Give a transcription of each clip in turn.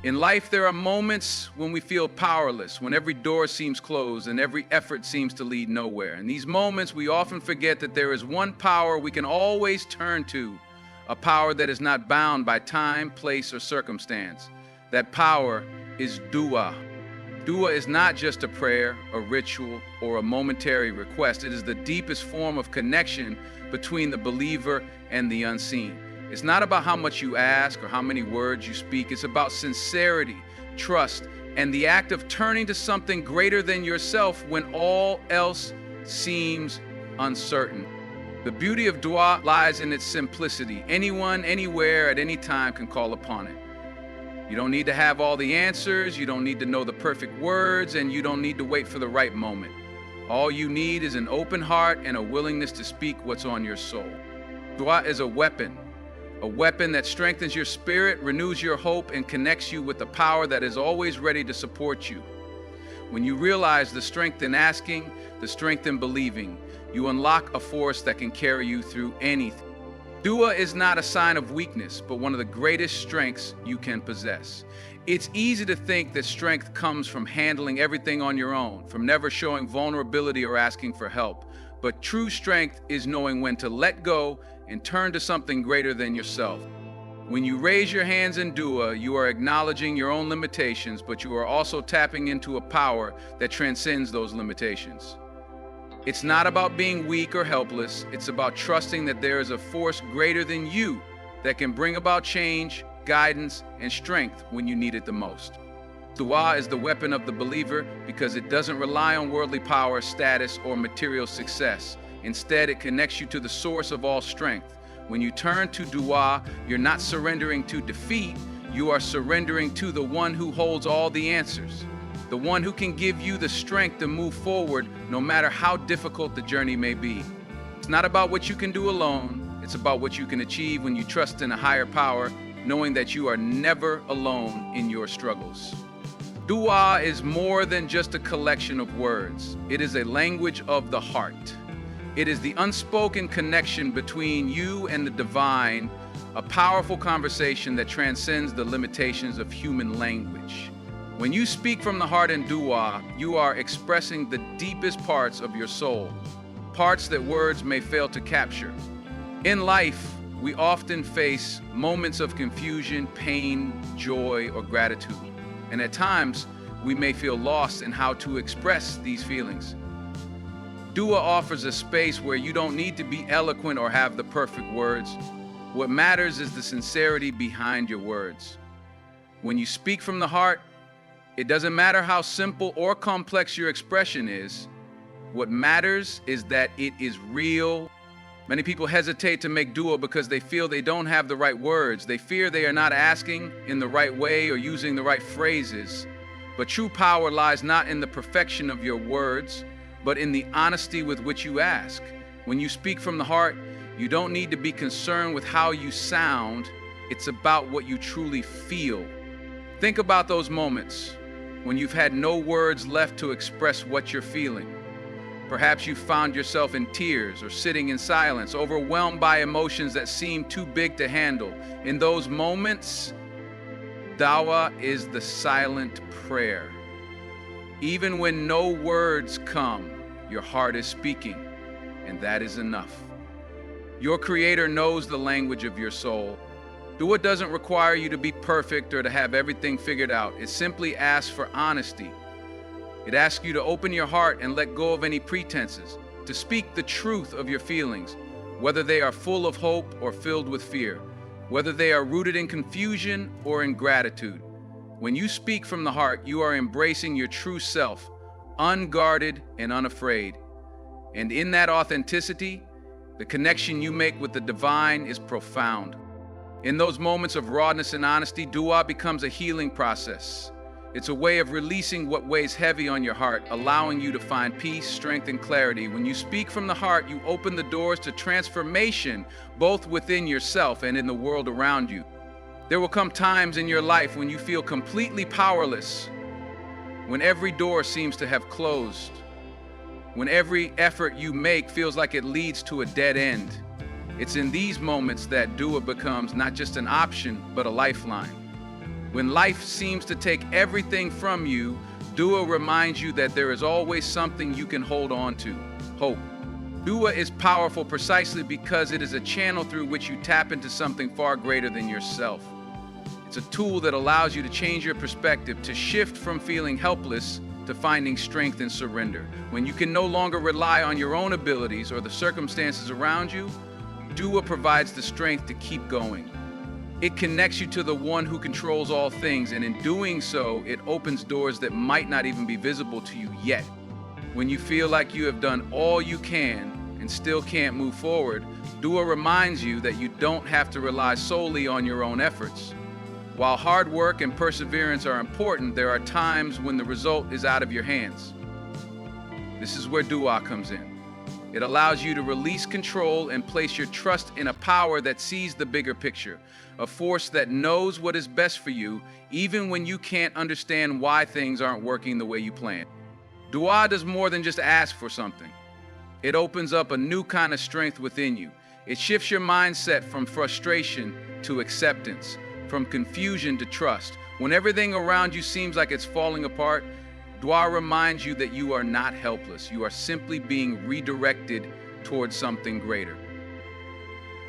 In life, there are moments when we feel powerless, when every door seems closed and every effort seems to lead nowhere. In these moments, we often forget that there is one power we can always turn to, a power that is not bound by time, place, or circumstance. That power is dua. Dua is not just a prayer, a ritual, or a momentary request. It is the deepest form of connection between the believer and the unseen. It's not about how much you ask or how many words you speak. It's about sincerity, trust, and the act of turning to something greater than yourself when all else seems uncertain. The beauty of dua lies in its simplicity. Anyone, anywhere, at any time can call upon it. You don't need to have all the answers, you don't need to know the perfect words, and you don't need to wait for the right moment. All you need is an open heart and a willingness to speak what's on your soul. Dua is a weapon that strengthens your spirit, renews your hope, and connects you with the power that is always ready to support you. When you realize the strength in asking, the strength in believing, you unlock a force that can carry you through anything. Dua is not a sign of weakness, but one of the greatest strengths you can possess. It's easy to think that strength comes from handling everything on your own, from never showing vulnerability or asking for help. But true strength is knowing when to let go and turn to something greater than yourself. When you raise your hands in dua, you are acknowledging your own limitations, but you are also tapping into a power that transcends those limitations. It's not about being weak or helpless. It's about trusting that there is a force greater than you that can bring about change, guidance, and strength when you need it the most. Dua is the weapon of the believer because it doesn't rely on worldly power, status, or material success. Instead, it connects you to the source of all strength. When you turn to dua, you're not surrendering to defeat, you are surrendering to the one who holds all the answers, the one who can give you the strength to move forward no matter how difficult the journey may be. It's not about what you can do alone, it's about what you can achieve when you trust in a higher power, knowing that you are never alone in your struggles. Dua is more than just a collection of words. It is a language of the heart. It is the unspoken connection between you and the divine, a powerful conversation that transcends the limitations of human language. When you speak from the heart in dua, you are expressing the deepest parts of your soul, parts that words may fail to capture. In life, we often face moments of confusion, pain, joy, or gratitude. And at times, we may feel lost in how to express these feelings. Dua offers a space where you don't need to be eloquent or have the perfect words. What matters is the sincerity behind your words. When you speak from the heart, it doesn't matter how simple or complex your expression is. What matters is that it is real. Many people hesitate to make dua because they feel they don't have the right words. They fear they are not asking in the right way or using the right phrases. But true power lies not in the perfection of your words, but in the honesty with which you ask. When you speak from the heart, you don't need to be concerned with how you sound. It's about what you truly feel. Think about those moments when you've had no words left to express what you're feeling. Perhaps you found yourself in tears or sitting in silence, overwhelmed by emotions that seem too big to handle. In those moments, dua is the silent prayer. Even when no words come, your heart is speaking, and that is enough. Your Creator knows the language of your soul. Dua doesn't require you to be perfect or to have everything figured out. It simply asks for honesty. It asks you to open your heart and let go of any pretenses, to speak the truth of your feelings, whether they are full of hope or filled with fear, whether they are rooted in confusion or in gratitude. When you speak from the heart, you are embracing your true self, unguarded and unafraid. And in that authenticity, the connection you make with the divine is profound. In those moments of rawness and honesty, dua becomes a healing process. It's a way of releasing what weighs heavy on your heart, allowing you to find peace, strength, and clarity. When you speak from the heart, you open the doors to transformation, both within yourself and in the world around you. There will come times in your life when you feel completely powerless, when every door seems to have closed, when every effort you make feels like it leads to a dead end. It's in these moments that dua becomes not just an option, but a lifeline. When life seems to take everything from you, dua reminds you that there is always something you can hold on to: hope. Dua is powerful precisely because it is a channel through which you tap into something far greater than yourself. It's a tool that allows you to change your perspective, to shift from feeling helpless to finding strength and surrender. When you can no longer rely on your own abilities or the circumstances around you, dua provides the strength to keep going. It connects you to the one who controls all things, and in doing so, it opens doors that might not even be visible to you yet. When you feel like you have done all you can and still can't move forward, dua reminds you that you don't have to rely solely on your own efforts. While hard work and perseverance are important, there are times when the result is out of your hands. This is where dua comes in. It allows you to release control and place your trust in a power that sees the bigger picture, a force that knows what is best for you, even when you can't understand why things aren't working the way you planned. Dua does more than just ask for something. It opens up a new kind of strength within you. It shifts your mindset from frustration to acceptance, from confusion to trust. When everything around you seems like it's falling apart, dua reminds you that you are not helpless. You are simply being redirected towards something greater.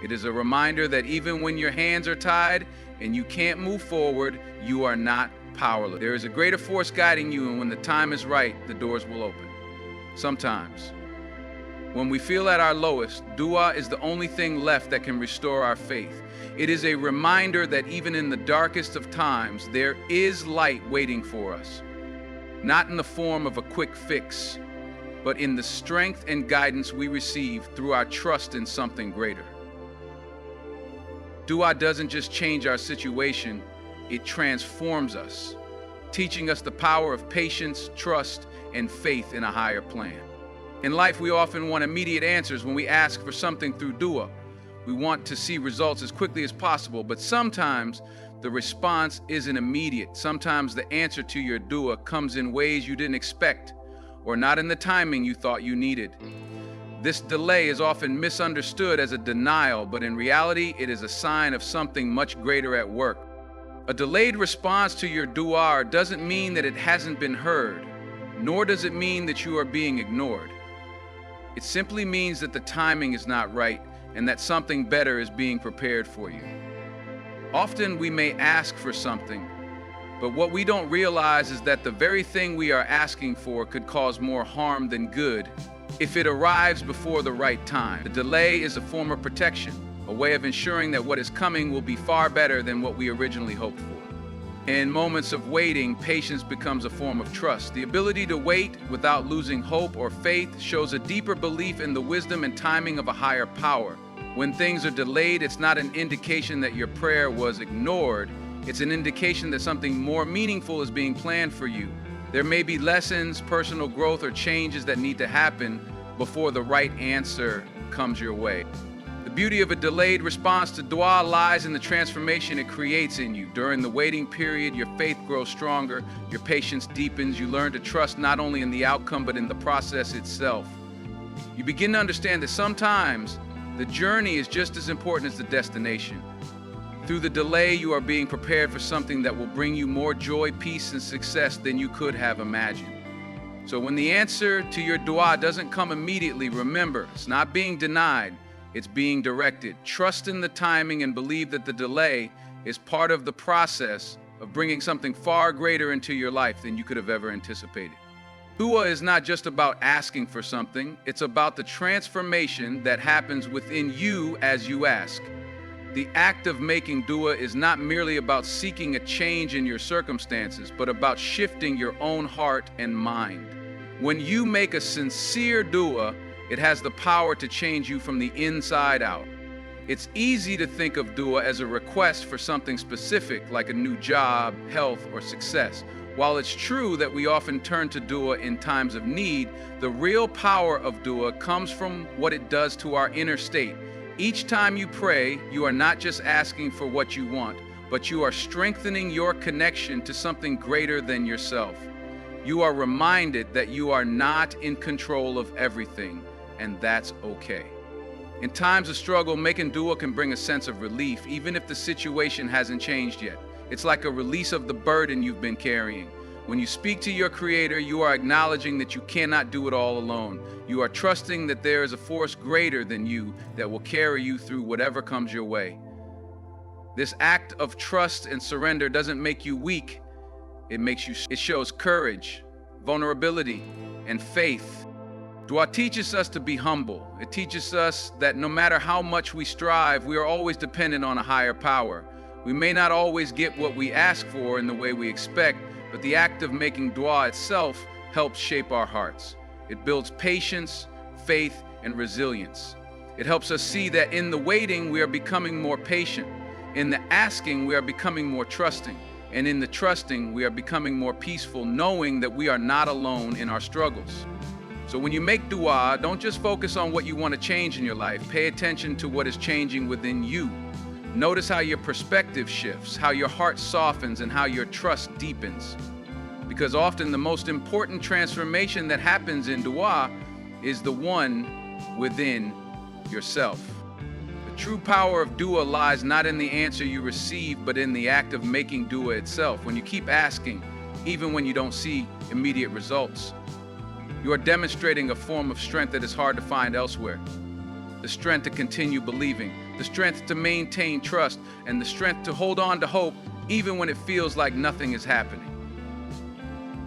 It is a reminder that even when your hands are tied and you can't move forward, you are not powerless. There is a greater force guiding you, and when the time is right, the doors will open. Sometimes, when we feel at our lowest, dua is the only thing left that can restore our faith. It is a reminder that even in the darkest of times, there is light waiting for us. Not in the form of a quick fix, but in the strength and guidance we receive through our trust in something greater. Dua doesn't just change our situation, it transforms us, teaching us the power of patience, trust, and faith in a higher plan. In life, we often want immediate answers when we ask for something through dua. We want to see results as quickly as possible, but sometimes the response isn't immediate. Sometimes the answer to your dua comes in ways you didn't expect, or not in the timing you thought you needed. This delay is often misunderstood as a denial, but in reality, it is a sign of something much greater at work. A delayed response to your dua doesn't mean that it hasn't been heard, nor does it mean that you are being ignored. It simply means that the timing is not right and that something better is being prepared for you. Often we may ask for something, but what we don't realize is that the very thing we are asking for could cause more harm than good if it arrives before the right time. The delay is a form of protection, a way of ensuring that what is coming will be far better than what we originally hoped for. In moments of waiting, patience becomes a form of trust. The ability to wait without losing hope or faith shows a deeper belief in the wisdom and timing of a higher power. When things are delayed, it's not an indication that your prayer was ignored. It's an indication that something more meaningful is being planned for you. There may be lessons, personal growth, or changes that need to happen before the right answer comes your way. The beauty of a delayed response to dua lies in the transformation it creates in you. During the waiting period, your faith grows stronger, your patience deepens, you learn to trust not only in the outcome but in the process itself. You begin to understand that sometimes the journey is just as important as the destination. Through the delay, you are being prepared for something that will bring you more joy, peace, and success than you could have imagined. So when the answer to your dua doesn't come immediately, remember, it's not being denied. It's being directed. Trust in the timing and believe that the delay is part of the process of bringing something far greater into your life than you could have ever anticipated. Dua is not just about asking for something, it's about the transformation that happens within you as you ask. The act of making dua is not merely about seeking a change in your circumstances, but about shifting your own heart and mind. When you make a sincere dua, it has the power to change you from the inside out. It's easy to think of dua as a request for something specific, like a new job, health, or success. While it's true that we often turn to dua in times of need, the real power of dua comes from what it does to our inner state. Each time you pray, you are not just asking for what you want, but you are strengthening your connection to something greater than yourself. You are reminded that you are not in control of everything, and that's okay. In times of struggle, making dua can bring a sense of relief, even if the situation hasn't changed yet. It's like a release of the burden you've been carrying. When you speak to your Creator, you are acknowledging that you cannot do it all alone. You are trusting that there is a force greater than you that will carry you through whatever comes your way. This act of trust and surrender doesn't make you weak. It shows courage, vulnerability, and faith. Dua teaches us to be humble. It teaches us that no matter how much we strive, we are always dependent on a higher power. We may not always get what we ask for in the way we expect, but the act of making dua itself helps shape our hearts. It builds patience, faith, and resilience. It helps us see that in the waiting, we are becoming more patient. In the asking, we are becoming more trusting. And in the trusting, we are becoming more peaceful, knowing that we are not alone in our struggles. So when you make dua, don't just focus on what you want to change in your life. Pay attention to what is changing within you. Notice how your perspective shifts, how your heart softens, and how your trust deepens. Because often the most important transformation that happens in dua is the one within yourself. The true power of dua lies not in the answer you receive, but in the act of making dua itself. When you keep asking, even when you don't see immediate results, you are demonstrating a form of strength that is hard to find elsewhere. The strength to continue believing, the strength to maintain trust, and the strength to hold on to hope even when it feels like nothing is happening.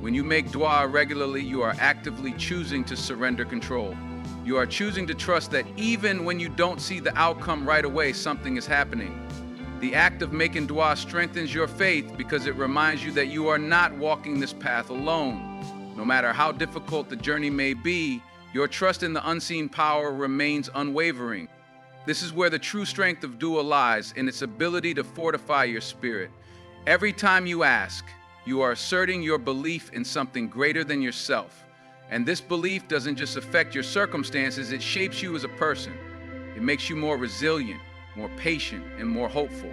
When you make dua regularly, you are actively choosing to surrender control. You are choosing to trust that even when you don't see the outcome right away, something is happening. The act of making dua strengthens your faith because it reminds you that you are not walking this path alone. No matter how difficult the journey may be, your trust in the unseen power remains unwavering. This is where the true strength of dua lies, in its ability to fortify your spirit. Every time you ask, you are asserting your belief in something greater than yourself. And this belief doesn't just affect your circumstances, it shapes you as a person. It makes you more resilient, more patient, and more hopeful.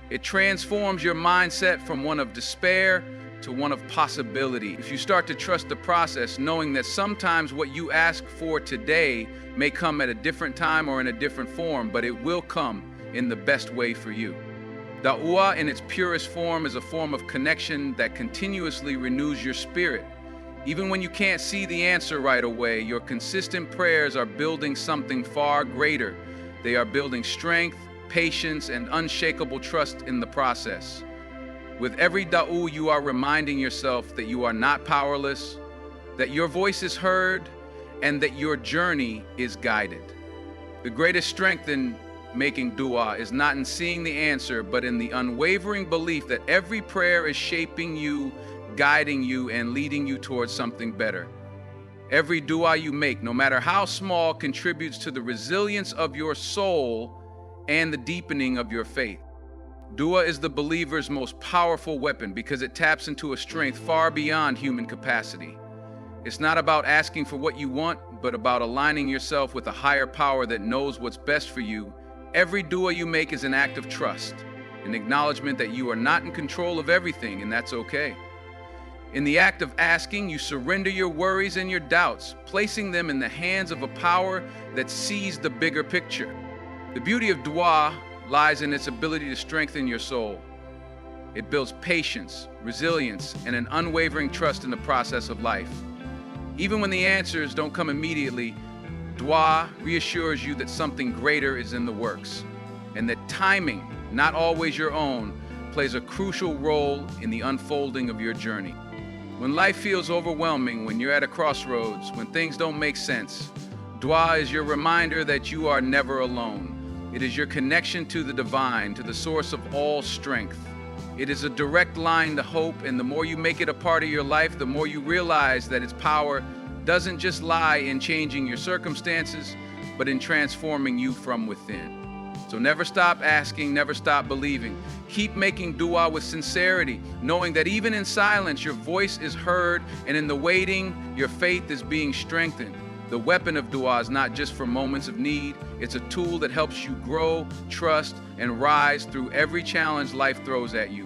It transforms your mindset from one of despair to one of possibility. If you start to trust the process, knowing that sometimes what you ask for today may come at a different time or in a different form, but it will come in the best way for you. Da'wah in its purest form is a form of connection that continuously renews your spirit. Even when you can't see the answer right away, your consistent prayers are building something far greater. They are building strength, patience, and unshakable trust in the process. With every da'u, you are reminding yourself that you are not powerless, that your voice is heard, and that your journey is guided. The greatest strength in making dua is not in seeing the answer, but in the unwavering belief that every prayer is shaping you, guiding you, and leading you towards something better. Every dua you make, no matter how small, contributes to the resilience of your soul and the deepening of your faith. Dua is the believer's most powerful weapon because it taps into a strength far beyond human capacity. It's not about asking for what you want, but about aligning yourself with a higher power that knows what's best for you. Every dua you make is an act of trust, an acknowledgement that you are not in control of everything, and that's okay. In the act of asking, you surrender your worries and your doubts, placing them in the hands of a power that sees the bigger picture. The beauty of dua lies in its ability to strengthen your soul. It builds patience, resilience, and an unwavering trust in the process of life. Even when the answers don't come immediately, dua reassures you that something greater is in the works, and that timing, not always your own, plays a crucial role in the unfolding of your journey. When life feels overwhelming, when you're at a crossroads, when things don't make sense, dua is your reminder that you are never alone. It is your connection to the divine, to the source of all strength. It is a direct line to hope, and the more you make it a part of your life, the more you realize that its power doesn't just lie in changing your circumstances, but in transforming you from within. So never stop asking, never stop believing. Keep making dua with sincerity, knowing that even in silence, your voice is heard, and in the waiting, your faith is being strengthened. The weapon of dua is not just for moments of need. It's a tool that helps you grow, trust, and rise through every challenge life throws at you.